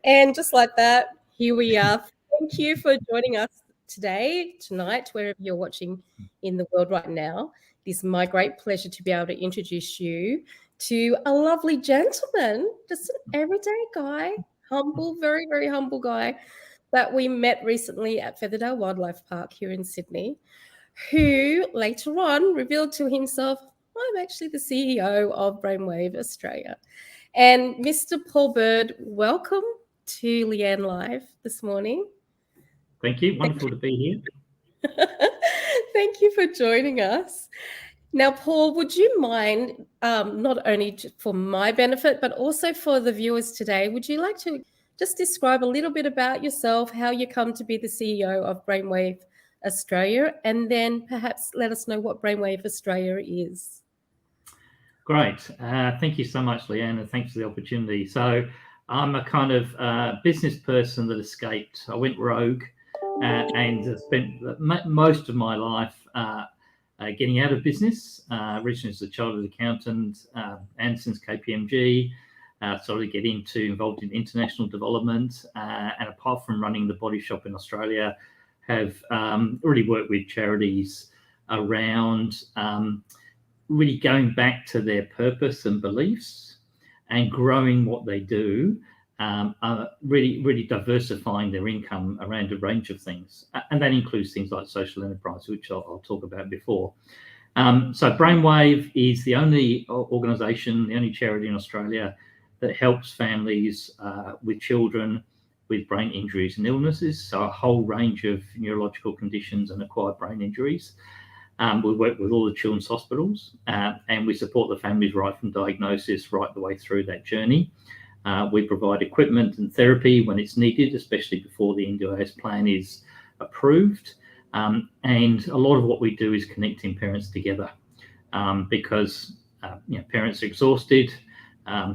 And just like that, here we are. Thank you for joining us tonight, wherever you're watching in the world right now. It is my great pleasure to be able to introduce you to a lovely gentleman, just an everyday guy, humble, very, very humble guy that we met recently at Featherdale Wildlife Park here in Sydney, who later on revealed to himself, I'm actually the CEO of Brainwave Australia. And Mr. Paul Bird, welcome to Leanne Live this morning. Thank you. Wonderful to be here. Thank you for joining us. Now, Paul, would you mind, not only for my benefit, but also for the viewers today, would you like to just describe a little bit about yourself, how you come to be the CEO of Brainwave Australia, and then perhaps let us know what Brainwave Australia is? Great. Thank you so much, Leanne, and thanks for the opportunity. So I'm a kind of business person that escaped. I went rogue and spent most of my life getting out of business. Originally as a chartered accountant, and since KPMG, started to get involved in international development. And apart from running the Body Shop in Australia, have really worked with charities around really going back to their purpose and beliefs and growing what they do, really diversifying their income around a range of things. And that includes things like social enterprise, which I'll talk about before. So Brainwave is the only organisation, the only charity in Australia that helps families with children with brain injuries and illnesses, so a whole range of neurological conditions and acquired brain injuries. We work with all the children's hospitals and we support the families right from diagnosis right the way through that journey. We provide equipment and therapy when it's needed, especially before the NDIS plan is approved. And a lot of what we do is connecting parents together because parents are exhausted,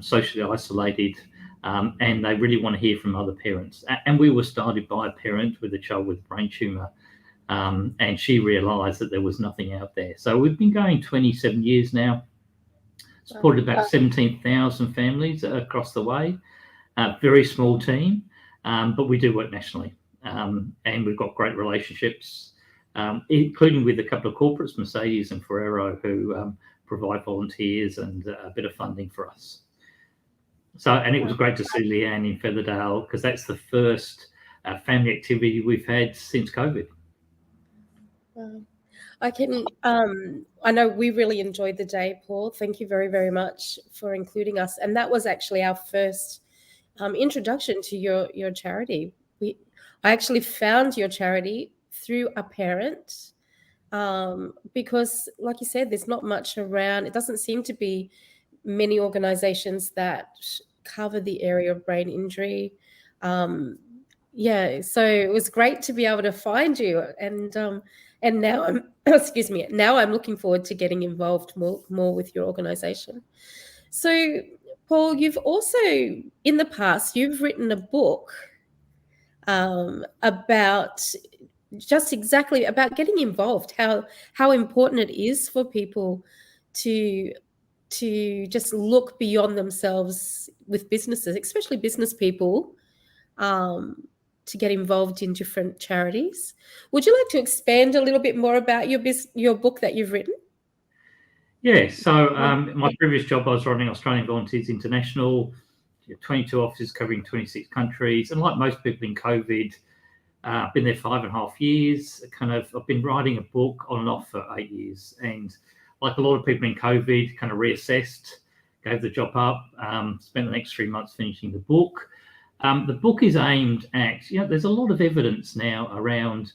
socially isolated, and they really want to hear from other parents. And we were started by a parent with a child with a brain tumour. And she realised that there was nothing out there. So we've been going 27 years now, supported about 17,000 families across the way. Very small team, but we do work nationally. And we've got great relationships, including with a couple of corporates, Mercedes and Ferrero, who provide volunteers and a bit of funding for us. So, and it was great to see Leanne in Featherdale because that's the first family activity we've had since COVID. I know we really enjoyed the day, Paul. Thank you very, very much for including us. And that was actually our first introduction to your charity. I actually found your charity through a parent because, like you said, there's not much around. It doesn't seem to be many organizations that cover the area of brain injury. So it was great to be able to find you, and now I'm now I'm looking forward to getting involved more with your organization. So, Paul, you've also in the past you've written a book about just exactly about getting involved, how important it is for people to just look beyond themselves with businesses, especially business people, to get involved in different charities. Would you like to expand a little bit more about your book that you've written? Yeah, so my previous job, I was running Australian Volunteers International, 22 offices covering 26 countries. And like most people in COVID, I've been there 5.5 years. I've been writing a book on and off for 8 years. And like a lot of people in COVID, kind of reassessed, gave the job up, spent the next 3 months finishing the book. The book is aimed at, there's a lot of evidence now around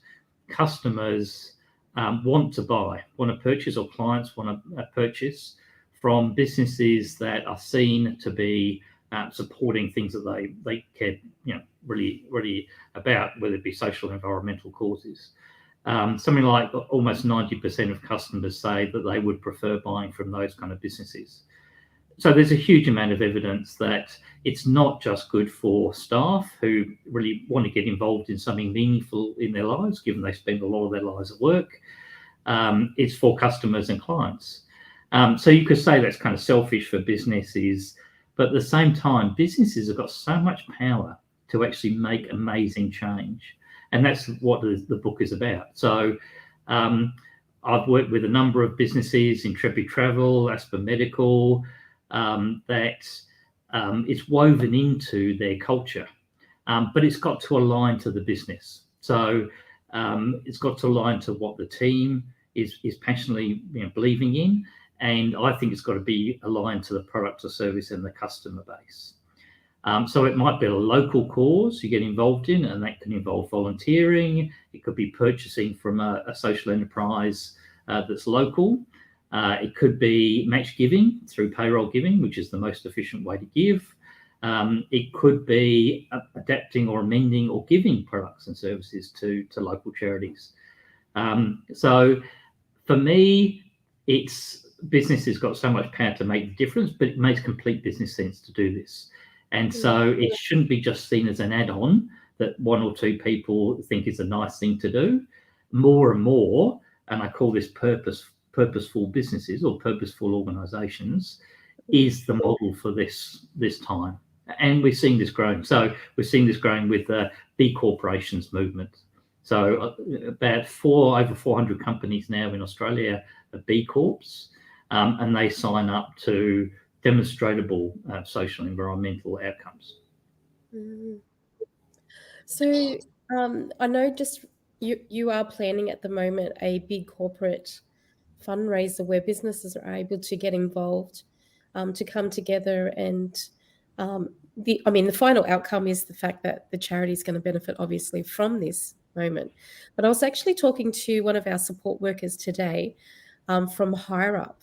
customers want to purchase, or clients want to purchase from businesses that are seen to be supporting things that they care, really about, whether it be social or environmental causes. Something like almost 90% of customers say that they would prefer buying from those kind of businesses. So there's a huge amount of evidence that it's not just good for staff who really want to get involved in something meaningful in their lives, given they spend a lot of their lives at work. It's for customers and clients. So you could say that's kind of selfish for businesses, but at the same time, businesses have got so much power to actually make amazing change. And that's what the book is about. So I've worked with a number of businesses, Intrepid Travel, Aspen Medical, that it's woven into their culture, but it's got to align to the business. So it's got to align to what the team is passionately believing in, and I think it's got to be aligned to the product or service and the customer base. So it might be a local cause you get involved in, and that can involve volunteering. It could be purchasing from a social enterprise that's local. It could be match giving through payroll giving, which is the most efficient way to give. It could be adapting or amending or giving products and services to local charities. So for me, business has got so much power to make a difference, but it makes complete business sense to do this. And so it shouldn't be just seen as an add-on that one or two people think is a nice thing to do. More and more, and I call this purposeful businesses or purposeful organisations, is the model for this time. And we're seeing this growing. So we're seeing this growing with the B Corporations movement. So about over 400 companies now in Australia are B Corps, and they sign up to demonstrable social and environmental outcomes. So I know just you are planning at the moment a big corporate fundraiser where businesses are able to get involved, to come together, and the final outcome is the fact that the charity is going to benefit obviously from this moment. But I was actually talking to one of our support workers today from HireUp,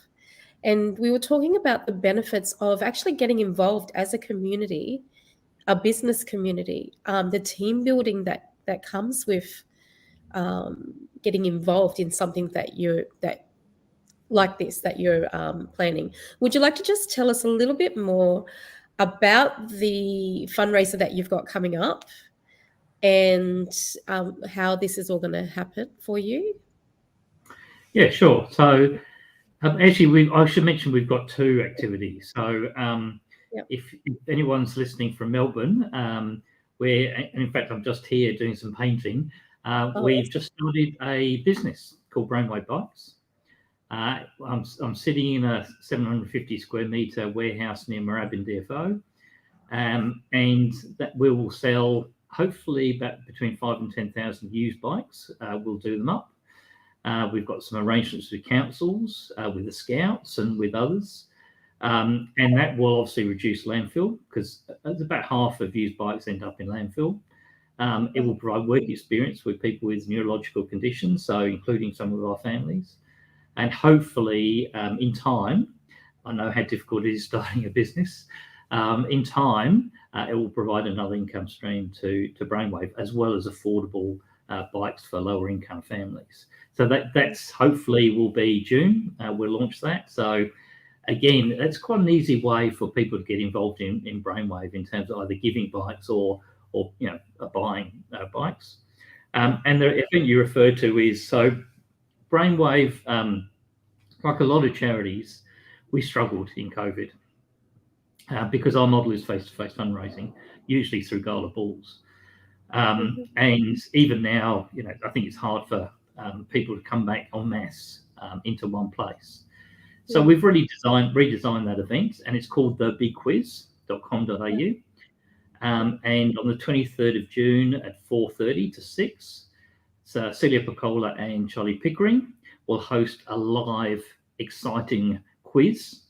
and we were talking about the benefits of actually getting involved as a community, a business community, the team building that comes with getting involved in something that you're planning. Would you like to just tell us a little bit more about the fundraiser that you've got coming up and how this is all going to happen for you? Yeah, sure. So actually, I should mention we've got two activities. So if anyone's listening from Melbourne, and in fact, I'm just here doing some painting. We've just started a business called Brainwave Bikes. I'm sitting in a 750 square metre warehouse near Moorabbin DFO, and that we will sell hopefully about between 5,000 and 10,000 used bikes. We'll do them up. We've got some arrangements with councils, with the Scouts and with others. And that will obviously reduce landfill, because about half of used bikes end up in landfill. It will provide work experience with people with neurological conditions, so including some of our families. And hopefully, in time, I know how difficult it is starting a business. In time, it will provide another income stream to Brainwave, as well as affordable bikes for lower income families. So that's hopefully will be June. We'll launch that. So again, it's quite an easy way for people to get involved in Brainwave in terms of either giving bikes or buying bikes. And the event you referred to is, so Brainwave, like a lot of charities, we struggled in COVID because our model is face-to-face fundraising, usually through gala balls. And even now, I think it's hard for people to come back en masse into one place. So we've really redesigned that event, and it's called thebigquiz.com.au. And on the 23rd of June at 4:30 to 6, so Celia Piccola and Charlie Pickering will host a live, exciting quiz.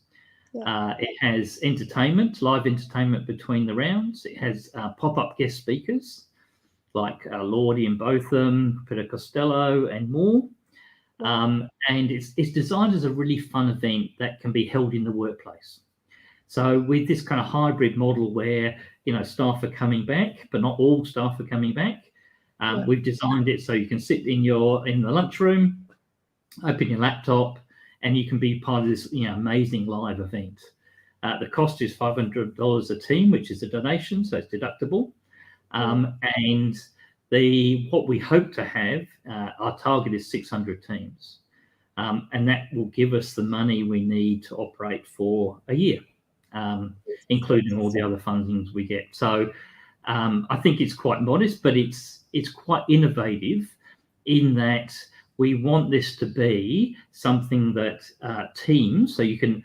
It has live entertainment between the rounds. It has pop-up guest speakers like Lordy and Botham, Peter Costello, and more. And it's designed as a really fun event that can be held in the workplace. So with this kind of hybrid model where staff are coming back, but not all staff are coming back, we've designed it so you can sit in the lunchroom, open your laptop, and you can be part of this amazing live event. The cost is $500 a team, which is a donation, so it's deductible. And what we hope to have, our target is 600 teams, and that will give us the money we need to operate for a year, including all the other fundings we get. So I think it's quite modest, but it's quite innovative in that we want this to be something that teams, so you can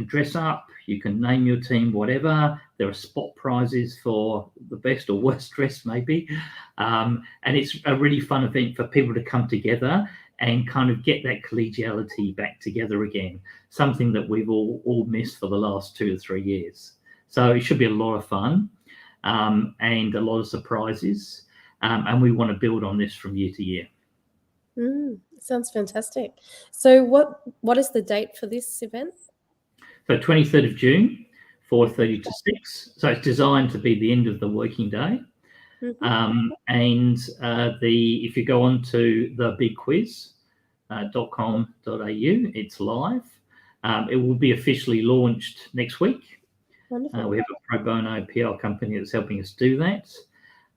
dress up, you can name your team, whatever. There are spot prizes for the best or worst dress, maybe. And it's a really fun event for people to come together and kind of get that collegiality back together again, something that we've all missed for the last 2 to 3 years. So it should be a lot of fun and a lot of surprises. And we want to build on this from year to year. Sounds fantastic. So what is the date for this event? So 23rd of June, 4:30 to 6. So it's designed to be the end of the working day. If you go on to thebigquiz.com.au, it's live. It will be officially launched next week. Wonderful. We have a pro bono PR company that's helping us do that.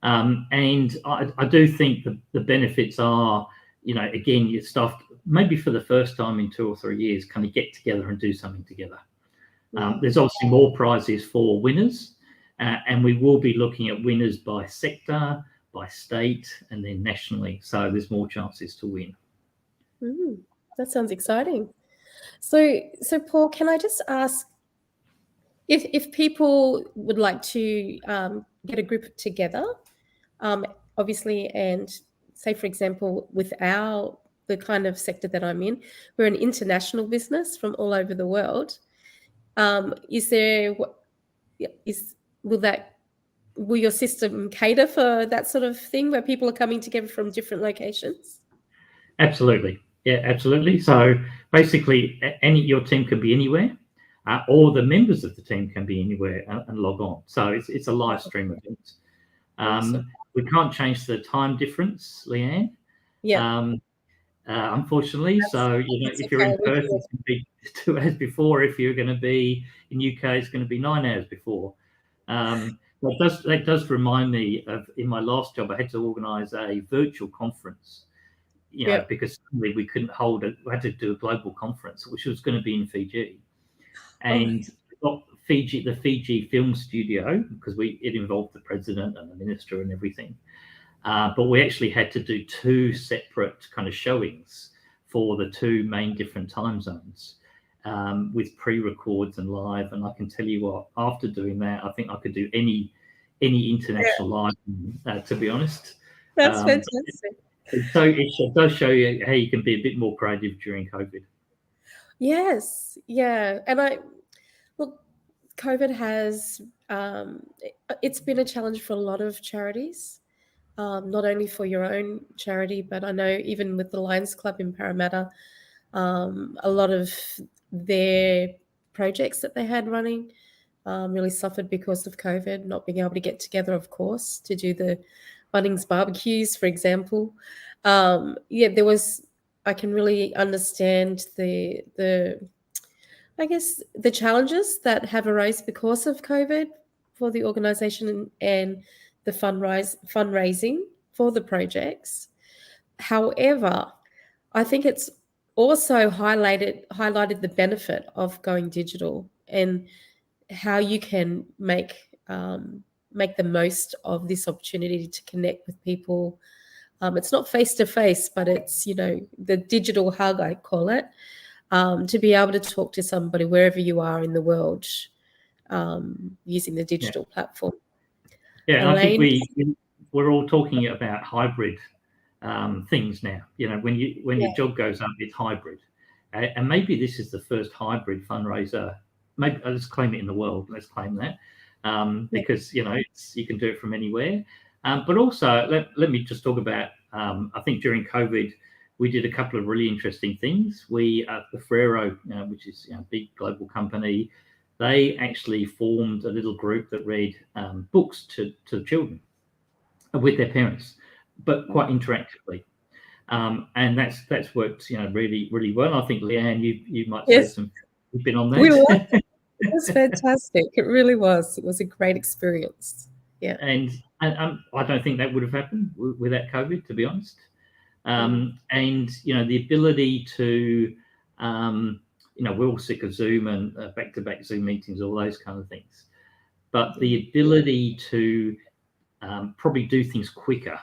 And I do think the benefits are, again, your staff, maybe for the first time in 2 or 3 years, kind of get together and do something together. There's obviously more prizes for winners, and we will be looking at winners by sector, by state, and then nationally. So there's more chances to win. That sounds exciting. So Paul, can I just ask, if people would like to get a group together, obviously, and say, for example, with the kind of sector that I'm in, we're an international business from all over the world. Will your system cater for that sort of thing where people are coming together from different locations? Absolutely. Yeah, absolutely. So basically, your team can be anywhere, or the members of the team can be anywhere and log on. So it's a live stream event. We can't change the time difference, Leanne. Yeah. Unfortunately, if you're in Perth, it's going to be 2 hours before. If you're going to be in UK, it's going to be 9 hours before. That does remind me of, in my last job, I had to organise a virtual conference, because suddenly we couldn't hold it. We had to do a global conference, which was going to be in Fiji, and got the Fiji Film Studio, because it involved the president and the minister and everything. But we actually had to do 2 separate kind of showings for the 2 main different time zones, with pre-records and live. And I can tell you what, after doing that, I think I could do any international live, to be honest. That's fantastic. So it does show you how you can be a bit more creative during COVID. Yes, yeah. And COVID has, it's been a challenge for a lot of charities. Not only for your own charity, but I know even with the Lions Club in Parramatta, a lot of their projects that they had running really suffered because of COVID, not being able to get together, of course, to do the Bunnings barbecues, for example. I can really understand the challenges that have arisen because of COVID for the organisation and the fundraising for the projects. However, I think it's also highlighted the benefit of going digital and how you can make the most of this opportunity to connect with people. It's not face-to-face, but it's, the digital hug, I call it, to be able to talk to somebody wherever you are in the world using the digital platform. Yeah, and I think we're all talking about hybrid things now. When your job goes up, it's hybrid, and maybe this is the first hybrid fundraiser. Maybe let's claim it in the world. Let's claim that, because you can do it from anywhere. But also, let me just talk about. I think during COVID, we did a couple of really interesting things. The Ferrero, which is a big global company, they actually formed a little group that read books to children with their parents, but quite interactively. And that's worked, really, really well. I think, Leanne, you might say you've been on that. It was fantastic. It really was. It was a great experience. Yeah. And I don't think that would have happened without COVID, to be honest. And the ability to we're all sick of Zoom and back-to-back Zoom meetings, all those kind of things. but the ability to probably do things quicker.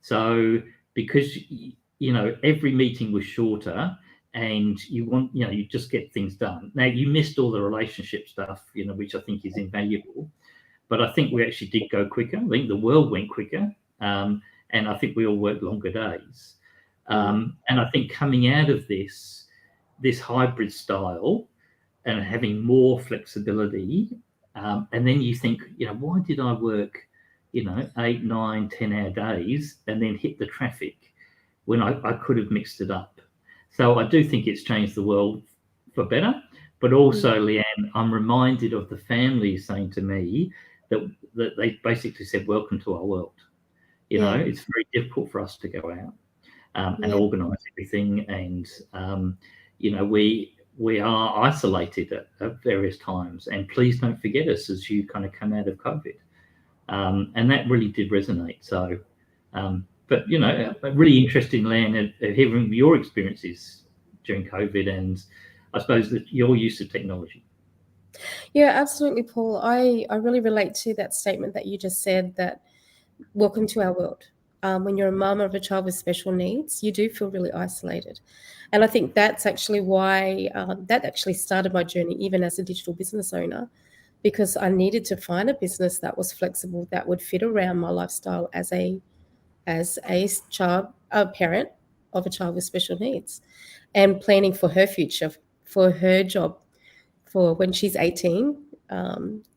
So because, you know, every meeting was shorter and you just get things done. Now, you missed all the relationship stuff, you know, which I think is invaluable. But I think we actually did go quicker. I think the world went quicker. And I think we all worked longer days. And I think coming out of this hybrid style and having more flexibility, and then you think, you know, why did I work, you know, 8, 9, 10-hour days and then hit the traffic when I could have mixed it up? So I do think it's changed the world for better. But also, Leanne, I'm reminded of the families saying to me that they basically said, welcome to our world. You know, it's very difficult for us to go out and organise everything. And, you know, we are isolated at various times. And please don't forget us as you kind of come out of COVID. And that really did resonate. So, but, you know, really interesting, Leanne, hearing your experiences during COVID and I suppose that your use of technology. Yeah, absolutely, Paul. I really relate to that statement that you just said, that welcome to our world. When you're a mum of a child with special needs, you do feel really isolated. And I think that's actually why that actually started my journey, even as a digital business owner, because I needed to find a business that was flexible, that would fit around my lifestyle as a parent of a child with special needs, and planning for her future, for her job, for when she's 18,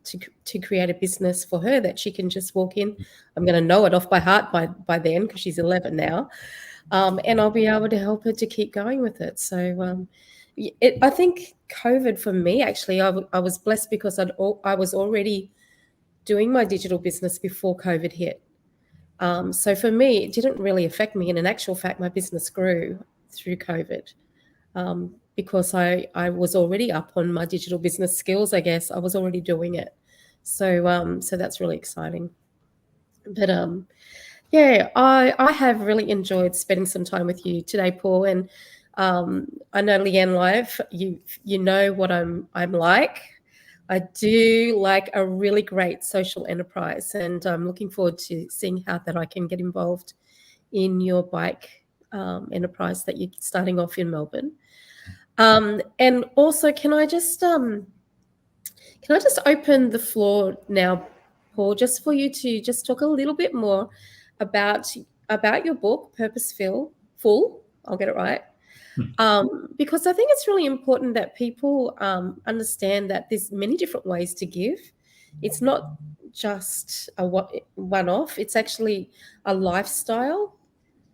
to create a business for her that she can just walk in. I'm going to know it off by heart by then, because she's 11 now, and I'll be able to help her to keep going with it. So I think COVID for me, actually, I was blessed because I was already doing my digital business before COVID hit. So for me, it didn't really affect me. And in actual fact, my business grew through COVID. Because I was already up on my digital business skills, I guess. I was already doing it. So so that's really exciting. But yeah, I have really enjoyed spending some time with you today, Paul. And I know Leanne Live, you know what I'm like. I do like a really great social enterprise, and I'm looking forward to seeing how that I can get involved in your bike enterprise that you're starting off in Melbourne. And also, can I just open the floor now, Paul, just for you to just talk a little bit more about your book, Purposeful. I'll get it right. Because I think it's really important that people understand that there's many different ways to give. It's not just a one-off. It's actually a lifestyle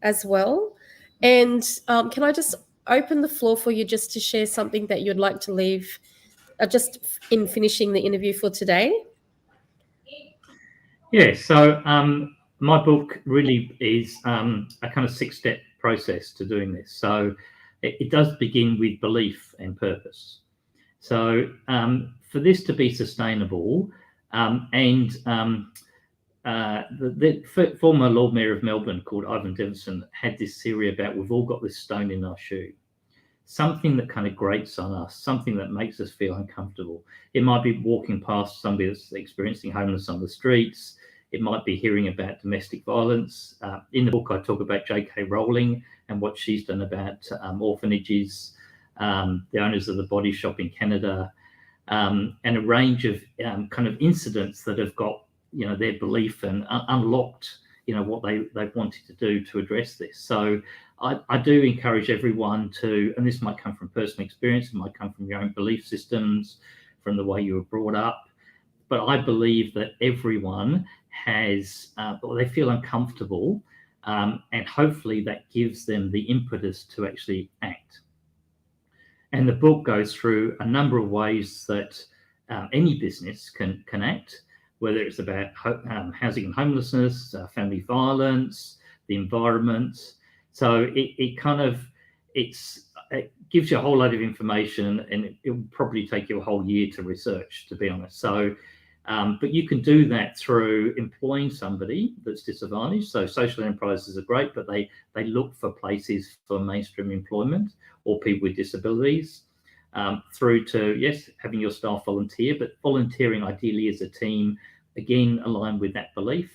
as well. And can I just open the floor for you just to share something that you'd like to leave just in finishing the interview for today? Yeah, so my book really is a kind of 6-step process to doing this. So it does begin with belief and purpose. So for this to be sustainable, the former Lord Mayor of Melbourne, called Ivan Deverson, had this theory about we've all got this stone in our shoe, something that kind of grates on us, something that makes us feel uncomfortable. It might be walking past somebody that's experiencing homelessness on the streets. It might be hearing about domestic violence. In the book, I talk about J.K. Rowling and what she's done about orphanages, the owners of the Body Shop in Canada, and a range of kind of incidents that have got, you know, their belief and unlocked, you know, what they've wanted to do to address this. So I do encourage everyone to, and this might come from personal experience, it might come from your own belief systems, from the way you were brought up, but I believe that everyone has, or they feel uncomfortable, and hopefully that gives them the impetus to actually act. And the book goes through a number of ways that any business can act, whether it's about housing and homelessness, family violence, the environment. So it gives you a whole load of information, and it will probably take you a whole year to research, to be honest. So, but you can do that through employing somebody that's disadvantaged. So social enterprises are great, but they look for places for mainstream employment or people with disabilities. through to, yes, having your staff volunteer, but volunteering ideally as a team, again, aligned with that belief.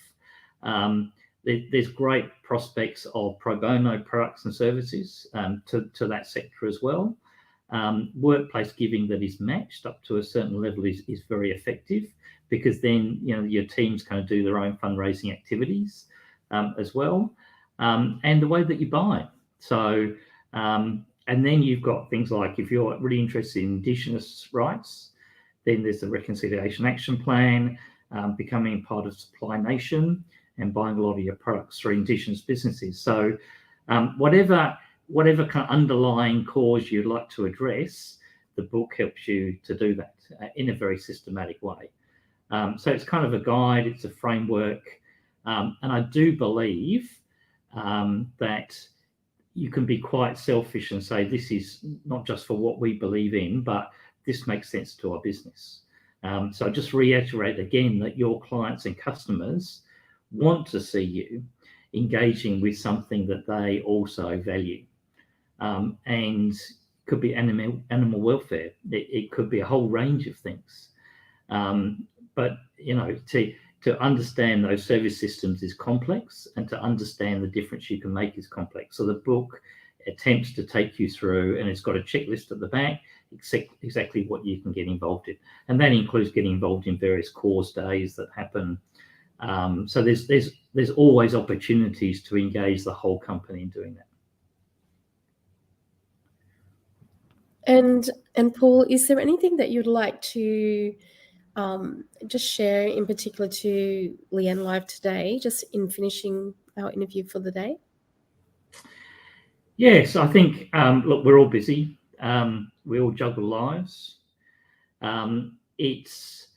There's great prospects of pro bono products and services to that sector as well. Workplace giving that is matched up to a certain level is very effective, because then your teams kind of do their own fundraising activities as well, and the way that you buy. So and then you've got things like, if you're really interested in Indigenous rights, then there's the Reconciliation Action Plan, becoming part of Supply Nation, and buying a lot of your products through Indigenous businesses. So whatever kind of underlying cause you'd like to address, the book helps you to do that in a very systematic way. So it's kind of a guide, it's a framework, and I do believe that you can be quite selfish and say, this is not just for what we believe in, but this makes sense to our business. So just reiterate again that your clients and customers want to see you engaging with something that they also value. And it could be animal welfare. It could be a whole range of things. But, to understand those service systems is complex, and to understand the difference you can make is complex. So the book attempts to take you through, and it's got a checklist at the back, exactly what you can get involved in. And that includes getting involved in various cause days that happen. So there's always opportunities to engage the whole company in doing that. And Paul, is there anything that you'd like to just share in particular to Leanne Live today, just in finishing our interview for the day? Yes, I think, look, we're all busy. We all juggle lives. It's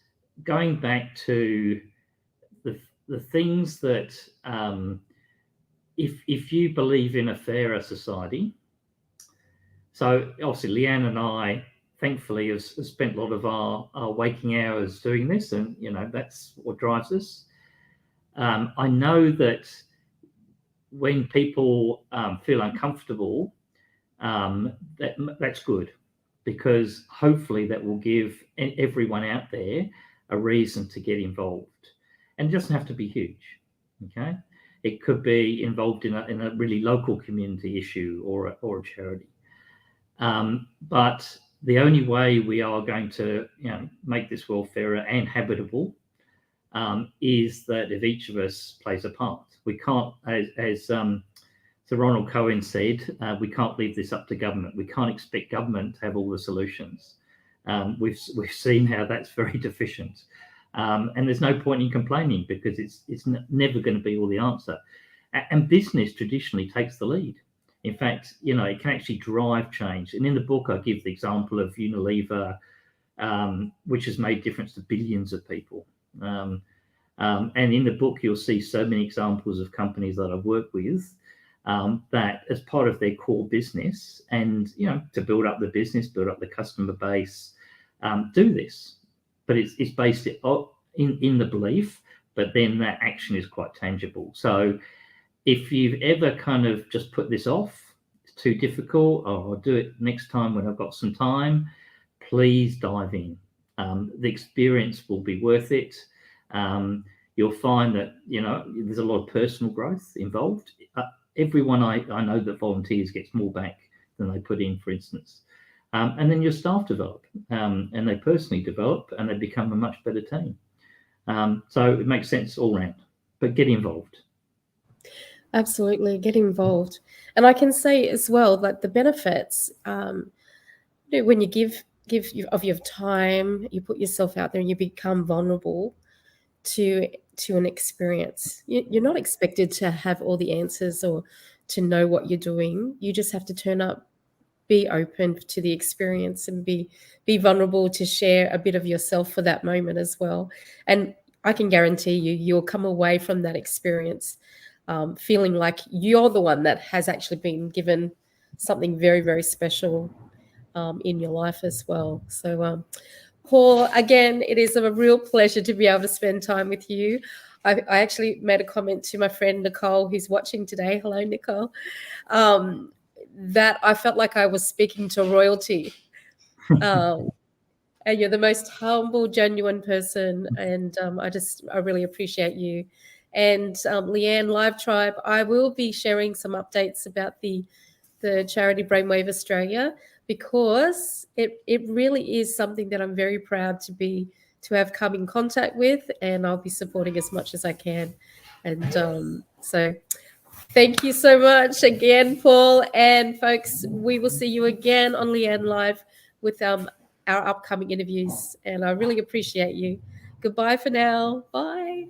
going back to the things that, if you believe in a fairer society. So obviously Leanne and I, thankfully, have spent a lot of our waking hours doing this, and that's what drives us. I know that when people feel uncomfortable, that's good, because hopefully that will give everyone out there a reason to get involved. And it doesn't have to be huge, okay? It could be involved in a really local community issue or a charity. But the only way we are going to make this world fairer and habitable is that if each of us plays a part. We can't, as Sir Ronald Cohen said, we can't leave this up to government. We can't expect government to have all the solutions. We've seen how that's very deficient. And there's no point in complaining, because it's never going to be all the answer. And business traditionally takes the lead. In fact, it can actually drive change. And in the book, I give the example of Unilever, which has made difference to billions of people. And in the book, you'll see so many examples of companies that I've worked with that, as part of their core business, and to build up the business, build up the customer base, do this. But it's based in the belief, but then that action is quite tangible. So if you've ever kind of just put this off, it's too difficult, or I'll do it next time when I've got some time, please dive in. The experience will be worth it. You'll find that, there's a lot of personal growth involved. Everyone I know that volunteers gets more back than they put in, for instance. And then your staff develop, and they personally develop, and they become a much better team. So it makes sense all round, but get involved. Absolutely, get involved. And I can say as well that the benefits, when you give of your time, you put yourself out there and you become vulnerable to an experience. You're not expected to have all the answers or to know what you're doing. You just have to turn up, be open to the experience, and be vulnerable to share a bit of yourself for that moment as well. And I can guarantee you'll come away from that experience feeling like you're the one that has actually been given something very, very special in your life as well. So, Paul, again, it is a real pleasure to be able to spend time with you. I actually made a comment to my friend Nicole, who's watching today. Hello, Nicole. That I felt like I was speaking to royalty Um, and you're the most humble, genuine person, and I really appreciate you. And Leanne, Live Tribe, I will be sharing some updates about the charity Brainwave Australia, because it really is something that I'm very proud to have come in contact with, and I'll be supporting as much as I can. And so thank you so much again, Paul. And folks, we will see you again on Leanne Live with our upcoming interviews. And I really appreciate you. Goodbye for now. Bye.